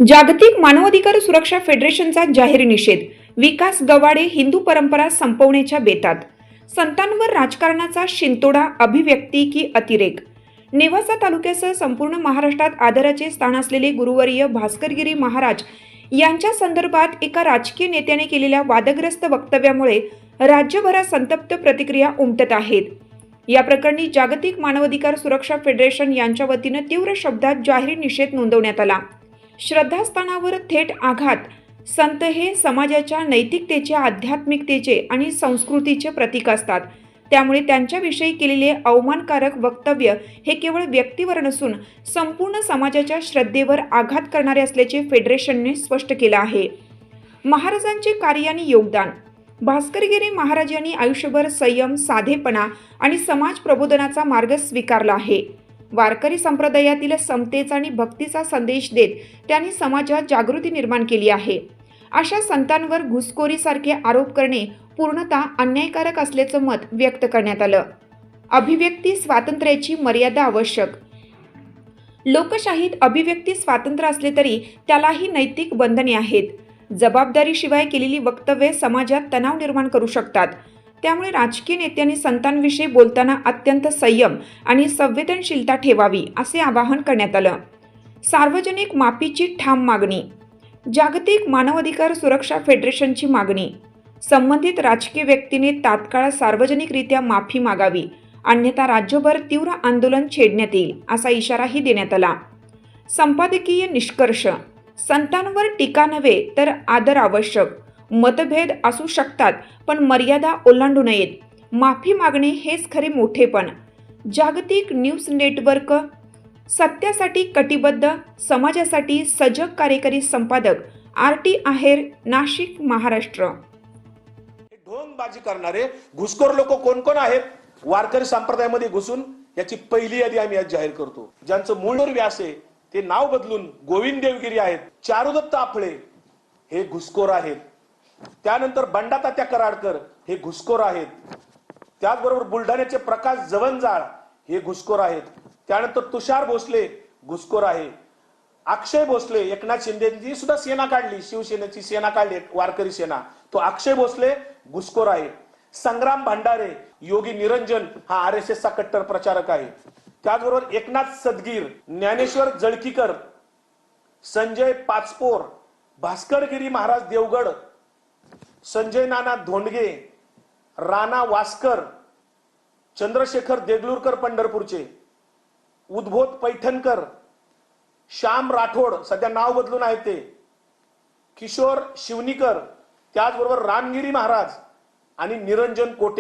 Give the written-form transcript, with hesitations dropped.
जागतिक मानवाधिकार सुरक्षा फेडरेशनचा जाहीर निषेध. विकास गवाडे हिंदू परंपरा संपवण्याच्या बेतात. संतांवर राजकारणाचा शिंतोडा, अभिव्यक्ती की अतिरेक. नेवासा तालुक्यासह संपूर्ण महाराष्ट्रात आदराचे स्थान असलेले गुरुवर्य भास्करगिरी महाराज यांच्या संदर्भात एका राजकीय नेत्याने केलेल्या वादग्रस्त वक्तव्यामुळे राज्यभरात संतप्त प्रतिक्रिया उमटत आहेत. या प्रकरणी जागतिक मानवाधिकार सुरक्षा फेडरेशन यांच्या वतीनं तीव्र शब्दात जाहीर निषेध नोंदवण्यात आला. श्रद्धास्थानावर थेट आघात. संत हे समाजाच्या नैतिकतेचे, आध्यात्मिकतेचे आणि संस्कृतीचे प्रतीक असतात. त्यामुळे त्यांच्याविषयी केलेले अवमानकारक वक्तव्य हे केवळ व्यक्तीवर नसून संपूर्ण समाजाच्या श्रद्धेवर आघात करणारे असल्याचे फेडरेशनने स्पष्ट केलं आहे. महाराजांचे कार्य आणि योगदान. भास्करगिरी महाराज यांनी आयुष्यभर संयम, साधेपणा आणि समाज प्रबोधनाचा मार्ग स्वीकारला आहे. वारकरी संप्रदायातील समतेचा आणि भक्तीचा संदेश देत त्यांनी समाजात जागृती निर्माण केली आहे. अशा संतांवर घुसखोरीसारखे आरोप करणे पूर्णतः अन्यायकारक असल्याचं मत व्यक्त करण्यात आलं. अभिव्यक्ती स्वातंत्र्याची मर्यादा आवश्यक. लोकशाहीत अभिव्यक्ती स्वातंत्र्य असले तरी त्यालाही नैतिक बंधने आहेत. जबाबदारीशिवाय केलेली वक्तव्ये समाजात तणाव निर्माण करू शकतात. त्यामुळे राजकीय नेत्यांनी संतांविषयी बोलताना अत्यंत संयम आणि संवेदनशीलता ठेवावी असे आवाहन करण्यात आलं. सार्वजनिक माफीची ठाम मागणी. जागतिक मानवाधिकार सुरक्षा फेडरेशनची मागणी. संबंधित राजकीय व्यक्तीने तात्काळ सार्वजनिकरित्या माफी मागावी, अन्यथा राज्यभर तीव्र आंदोलन छेडण्यात येईल असा इशाराही देण्यात आला. संपादकीय निष्कर्ष. संतांवर टीका नव्हे तर आदर आवश्यक. मतभेद असू शकतात पण मर्यादा ओलांडू नयेत. माफी मागणे हेच खरे मोठेपण. जागतिक न्यूज नेटवर्क. सत्यासाठी कटिबद्ध, समाजासाठी सजग कार्यकारी संपादक RT आहेर, नाशिक, महाराष्ट्र. ढोंगबाजी करणारे घुसखोर लोक कोण कोण आहेत वारकरी संप्रदायामध्ये घुसून, याची पहिली यादी आम्ही आज जाहीर करतो. ज्यांचं मूळ व्यास आहे ते नाव बदलून गोविंद देवगिरी आहेत. चारुदत्त आपळे हे घुसखोर आहेत. त्यानंतर बंडातात्या कराडकर हे घुसखोर आहेत. त्याचबरोबर बुलढाण्याचे प्रकाश जवंजाळ हे घुसखोर आहेत. त्यानंतर तुषार भोसले घुसखोर आहे. अक्षय भोसले, एकनाथ शिंदेची सुद्धा सेना काढली, शिवसेनेची सेना काढली, वारकरी सेना, तो अक्षय भोसले घुसखोर आहे. संग्राम भंडारे, योगी निरंजन हा RSS चा कट्टर प्रचारक आहे. त्याचबरोबर एकनाथ सदगीर, ज्ञानेश्वर जळकीकर, संजय पाचपोर, भास्करगिरी महाराज देवगड, संजय नाना धोंडगे, राणा वास्कर, चंद्रशेखर देगलूरकर पंढरपूरचे, उद्बोध पैठणकर, श्याम राठोड सध्या नाव बदलून आहेत ते, किशोर शिवनीकर, त्याचबरोबर रामगिरी महाराज आणि निरंजन कोटे.